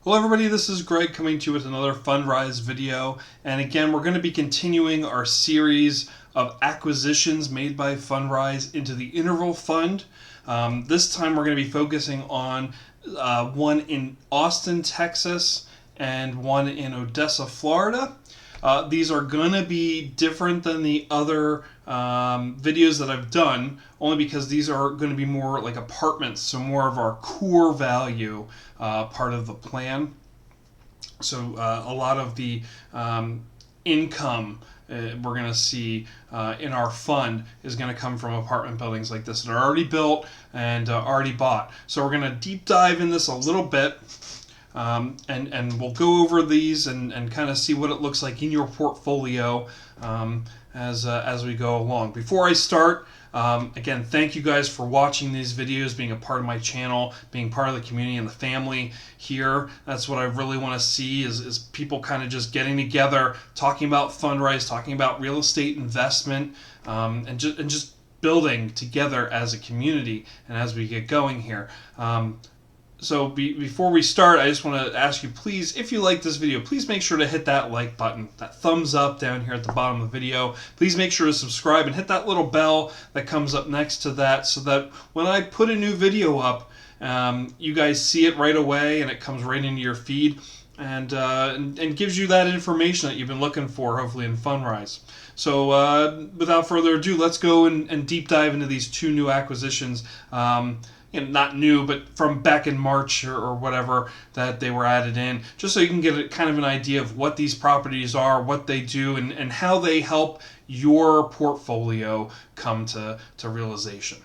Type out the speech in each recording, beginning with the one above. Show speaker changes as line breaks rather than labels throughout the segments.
Hello everybody, this is Greg coming to you with another Fundrise video, and again we're going to be continuing our series of acquisitions made by Fundrise into the interval fund. This time we're going to be focusing on one in Austin, Texas and one in Odessa, Florida. These are going to be different than the other videos that I've done, only because these are going to be more like apartments, so more of our core value part of the plan. So a lot of the income we're going to see in our fund is going to come from apartment buildings like this that are already built and already bought. So we're going to deep dive in this a little bit. And we'll go over these and kind of see what it looks like in your portfolio as we go along. Before I start, again, thank you guys for watching these videos, being a part of my channel, being part of the community and the family here. That's what I really want to see is people kind of just getting together, talking about Fundrise, talking about real estate investment, and just building together as a community and as we get going here. So before we start, I just want to ask you, please, if you like this video, please make sure to hit that like button, that thumbs up down here at the bottom of the video. Please make sure to subscribe and hit that little bell that comes up next to that so that when I put a new video up, you guys see it right away and it comes right into your feed and gives you that information that you've been looking for, hopefully, in Fundrise. So without further ado, let's go and deep dive into these two new acquisitions. Not new, but from back in March or whatever that they were added in, just so you can get kind of an idea of what these properties are, what they do, and how they help your portfolio come to realization.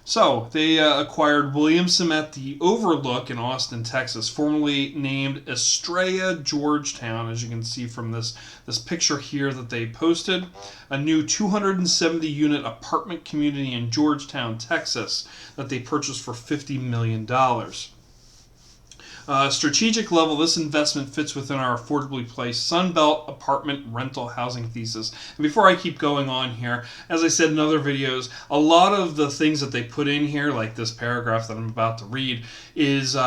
So they acquired Williamson at the Overlook in Austin, Texas, formerly named Estrella Georgetown, as you can see from this picture here that they posted. A new 270-unit apartment community in Georgetown, Texas, that they purchased for $50 million. Strategic level, this investment fits within our affordably priced Sunbelt apartment rental housing thesis. And before I keep going on here, as I said in other videos, a lot of the things that they put in here, like this paragraph that I'm about to read, is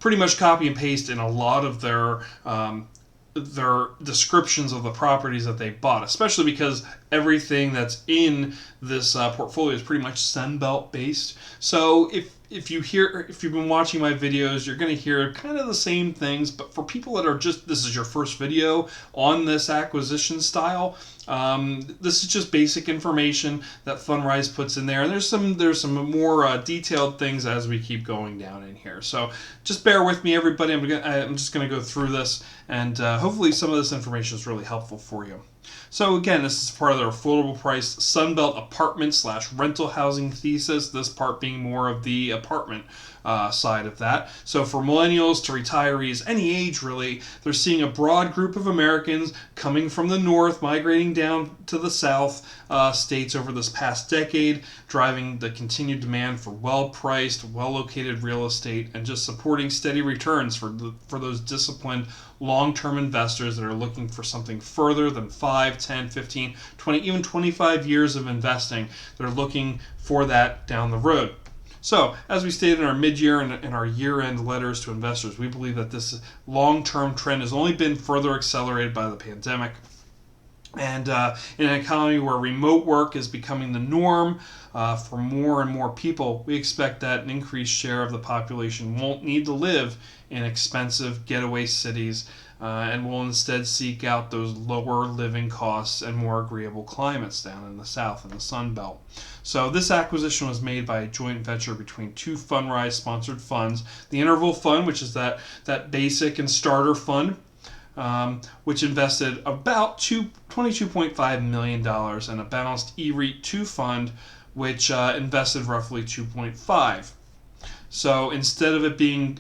pretty much copy and paste in a lot of their descriptions of the properties that they bought, especially because everything that's in this portfolio is pretty much Sunbelt based. So if you've been watching my videos, you're going to hear kind of the same things, but for people that are this is your first video on this acquisition style, this is just basic information that Fundrise puts in there, and there's some more detailed things as we keep going down in here. So just bear with me, everybody. I'm just going to go through this, and hopefully some of this information is really helpful for you. So again, this is part of their affordable price Sunbelt apartment / rental housing thesis, this part being more of the apartment side of that. So for millennials to retirees, any age really, they're seeing a broad group of Americans coming from the north, migrating down to the south states over this past decade, driving the continued demand for well-priced, well-located real estate, and just supporting steady returns for those disciplined long-term investors that are looking for something further than 5, 10, 15, 20, even 25 years of investing. They're looking for that down the road. So, as we stated in our mid-year and our year-end letters to investors, we believe that this long-term trend has only been further accelerated by the pandemic. And in an economy where remote work is becoming the norm for more and more people, we expect that an increased share of the population won't need to live in expensive getaway cities and will instead seek out those lower living costs and more agreeable climates down in the south in the Sun Belt. So this acquisition was made by a joint venture between two Fundrise sponsored funds, the Interval Fund, which is that basic and starter fund, which invested about $22.5 million, and a balanced E-REIT 2 fund, which invested roughly $2.5. So instead of it being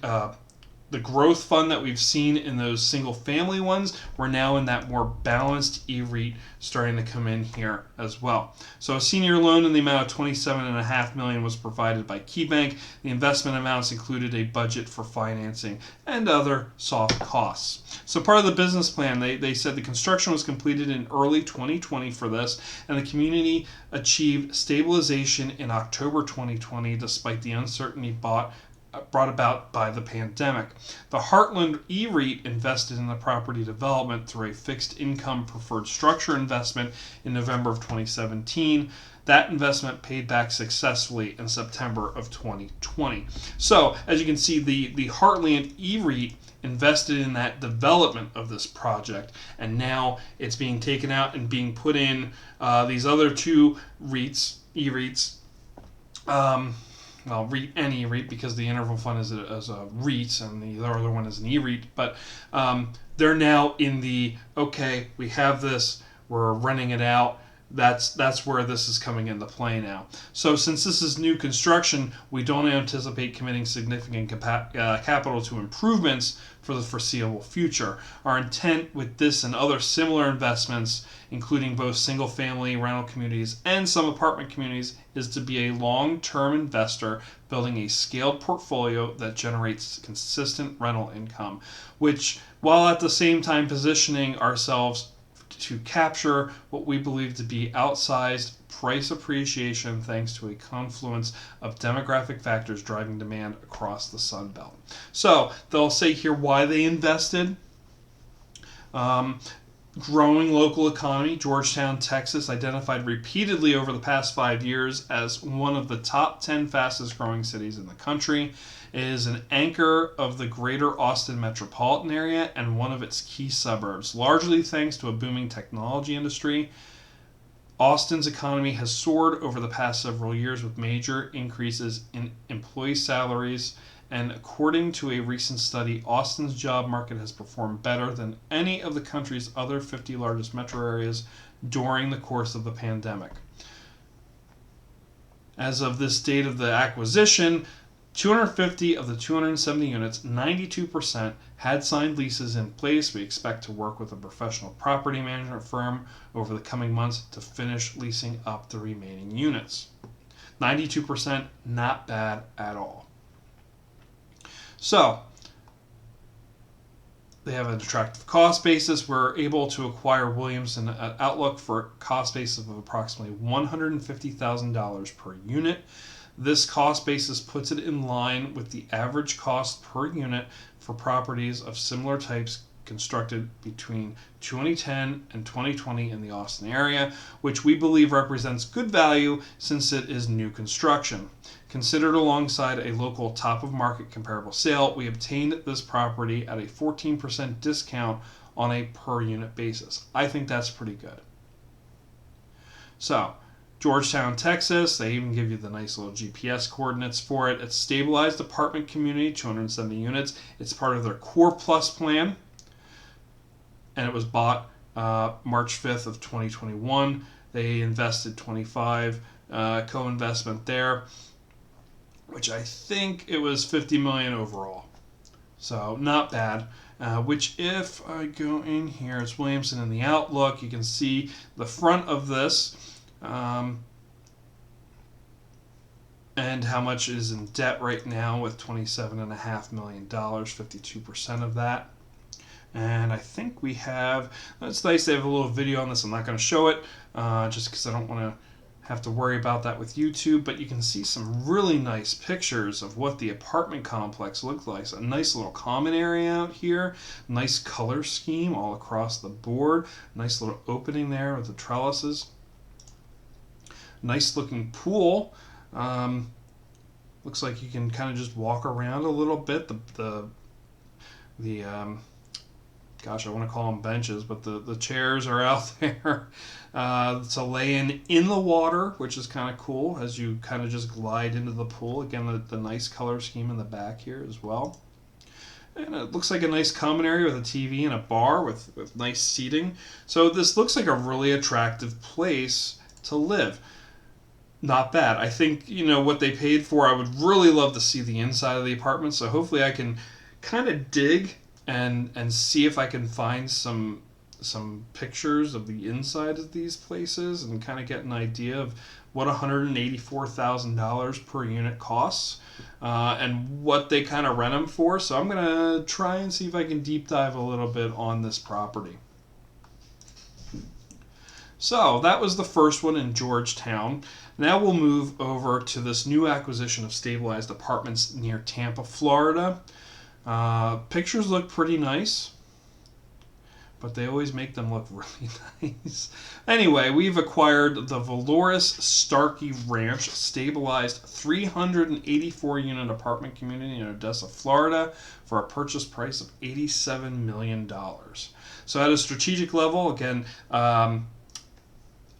the growth fund that we've seen in those single family ones, we're now in that more balanced E-REIT starting to come in here as well. So a senior loan in the amount of $27.5 million was provided by KeyBank. The investment amounts included a budget for financing and other soft costs. So part of the business plan, they said the construction was completed in early 2020 for this, and the community achieved stabilization in October 2020 despite the uncertainty brought about by the pandemic. The Heartland E-REIT invested in the property development through a fixed income preferred structure investment in November of 2017. That investment paid back successfully in September of 2020. So, as you can see, the Heartland E-REIT invested in that development of this project, and now it's being taken out and being put in these other two REITs, E-REITs. Well, REIT and E-REIT, because the interval fund is a REIT and the other one is an E-REIT, but they're now in the, okay, we have this, we're renting it out. That's where this is coming into play now. So since this is new construction, we don't anticipate committing significant capital to improvements for the foreseeable future. Our intent with this and other similar investments, including both single-family rental communities and some apartment communities, is to be a long-term investor building a scaled portfolio that generates consistent rental income, which, while at the same time positioning ourselves to capture what we believe to be outsized price appreciation thanks to a confluence of demographic factors driving demand across the Sun Belt. So they'll say here why they invested. Growing local economy. Georgetown, Texas, identified repeatedly over the past 5 years as one of the top 10 fastest growing cities in the country. It is an anchor of the greater Austin metropolitan area and one of its key suburbs. Largely thanks to a booming technology industry, Austin's economy has soared over the past several years with major increases in employee salaries, and according to a recent study, Austin's job market has performed better than any of the country's other 50 largest metro areas during the course of the pandemic. As of this date of the acquisition, 250 of the 270 units, 92%, had signed leases in place. We expect to work with a professional property management firm over the coming months to finish leasing up the remaining units. 92%, not bad at all. So, they have an attractive cost basis. We're able to acquire Williamson at Outlook for a cost basis of approximately $150,000 per unit. This cost basis puts it in line with the average cost per unit for properties of similar types constructed between 2010 and 2020 in the Austin area, which we believe represents good value since it is new construction. Considered alongside a local top-of-market comparable sale, we obtained this property at a 14% discount on a per-unit basis. I think that's pretty good. So, Georgetown, Texas, they even give you the nice little GPS coordinates for it. It's a stabilized apartment community, 270 units. It's part of their Core Plus plan, and it was bought March 5th of 2021. They invested 25 co-investment there, which I think it was $50 million overall. So not bad. Which if I go in here, it's Williamson in the Outlook. You can see the front of this. And how much is in debt right now with $27.5 million, 52% of that. And I think we have, it's nice they have a little video on this. I'm not going to show it just because I don't want to have to worry about that with YouTube, but you can see some really nice pictures of what the apartment complex looks like. A nice little common area out here, nice color scheme all across the board, nice little opening there with the trellises. Nice looking pool. Looks like you can kind of just walk around a little bit. Gosh, I want to call them benches, but the chairs are out there to lay in the water, which is kind of cool as you kind of just glide into the pool. Again, the nice color scheme in the back here as well. And it looks like a nice common area with a TV and a bar with nice seating. So this looks like a really attractive place to live. Not bad. I think, what they paid for, I would really love to see the inside of the apartment. So hopefully I can kind of dig and see if I can find some pictures of the inside of these places and kind of get an idea of what $184,000 per unit costs and what they kind of rent them for. So I'm going to try and see if I can deep dive a little bit on this property. So that was the first one in Georgetown. Now we'll move over to this new acquisition of stabilized apartments near Tampa, Florida. Pictures look pretty nice, but they always make them look really nice. Anyway, we've acquired the Lotus Starkey Ranch, stabilized 384-unit apartment community in Odessa, Florida, for a purchase price of $87 million. So at a strategic level, again, I'm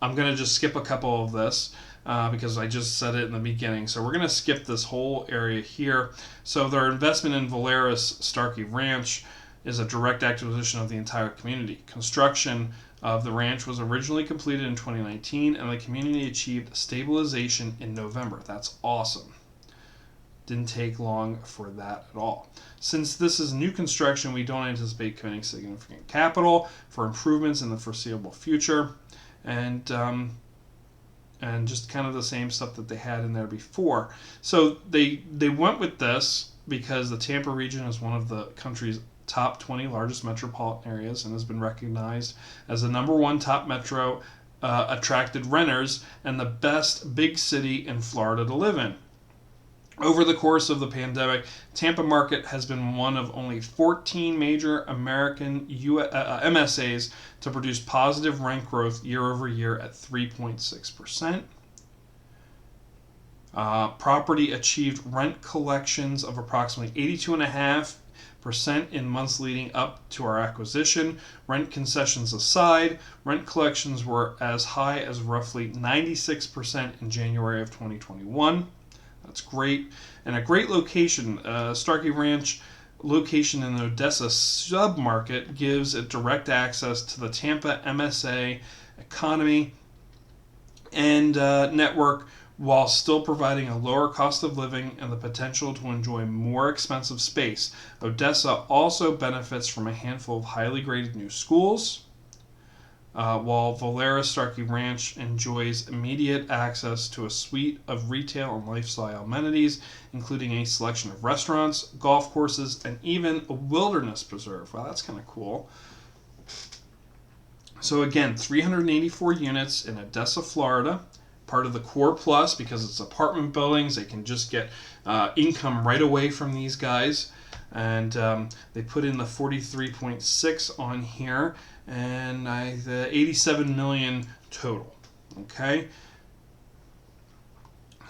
going to just skip a couple of this because I just said it in the beginning. So we're going to skip this whole area here. So their investment in Lotus Starkey Ranch is a direct acquisition of the entire community. Construction of the ranch was originally completed in 2019, and the community achieved stabilization in November. That's awesome. Didn't take long for that at all. Since this is new construction, we don't anticipate committing significant capital for improvements in the foreseeable future, and just kind of the same stuff that they had in there before. So they went with this because the Tampa region is one of the country's top 20 largest metropolitan areas and has been recognized as the #1 top metro attracted renters and the best big city in Florida to live in. Over the course of the pandemic, Tampa market has been one of only 14 major American MSAs to produce positive rent growth year over year at 3.6%. Property achieved rent collections of approximately 82.5% in months leading up to our acquisition. Rent concessions aside, rent collections were as high as roughly 96% in January of 2021. That's great. And a great location, Starkey Ranch location in the Odessa submarket gives it direct access to the Tampa MSA economy and network, while still providing a lower cost of living and the potential to enjoy more expensive space. Odessa also benefits from a handful of highly graded new schools, while Lotus Starkey Ranch enjoys immediate access to a suite of retail and lifestyle amenities, including a selection of restaurants, golf courses, and even a wilderness preserve. Wow, that's kind of cool. So again, 384 units in Odessa, Florida. Part of the Core Plus because it's apartment buildings. They can just get income right away from these guys. And they put in the 43.6 on here, and the 87 million total. Okay,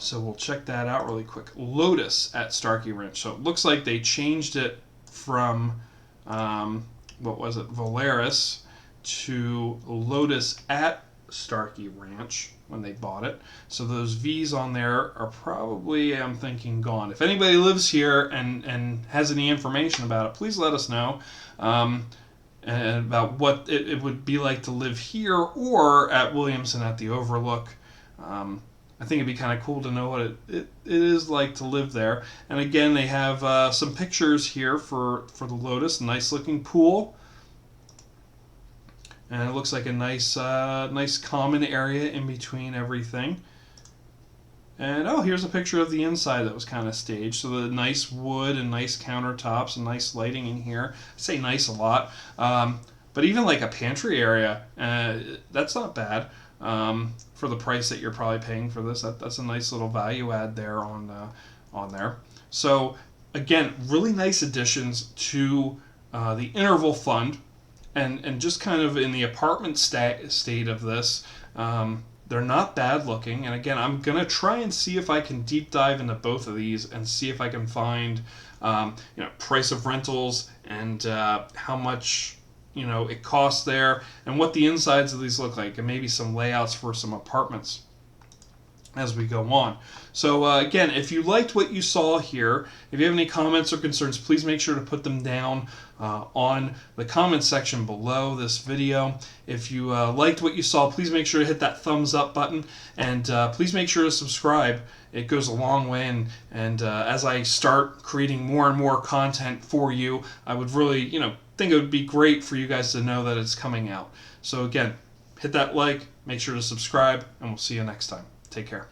so we'll check that out really quick. Lotus at Starkey Ranch. So it looks like they changed it from what was it, Lotus to Lotus at Starkey Ranch when they bought it. So those V's on there are probably, I'm thinking, gone. If anybody lives here and has any information about it, please let us know and about what it would be like to live here or at Williamson at the Overlook. I think it'd be kind of cool to know what it is like to live there. And again, they have some pictures here for the Lotus. Nice looking pool. And it looks like a nice common area in between everything. And oh, here's a picture of the inside that was kind of staged. So the nice wood and nice countertops and nice lighting in here. I say nice a lot. But even like a pantry area, that's not bad for the price that you're probably paying for this. That's a nice little value add there on there. So again, really nice additions to the interval fund. And just kind of in the apartment state of this, they're not bad looking. And again, I'm going to try and see if I can deep dive into both of these and see if I can find, price of rentals and how much, it costs there and what the insides of these look like, and maybe some layouts for some apartments as we go on. So again, if you liked what you saw here, if you have any comments or concerns, please make sure to put them down on the comment section below this video. If you liked what you saw, please make sure to hit that thumbs up button, and please make sure to subscribe. It goes a long way, and as I start creating more and more content for you, I would really think it would be great for you guys to know that it's coming out. So again, hit that like, make sure to subscribe, and we'll see you next time. Take care.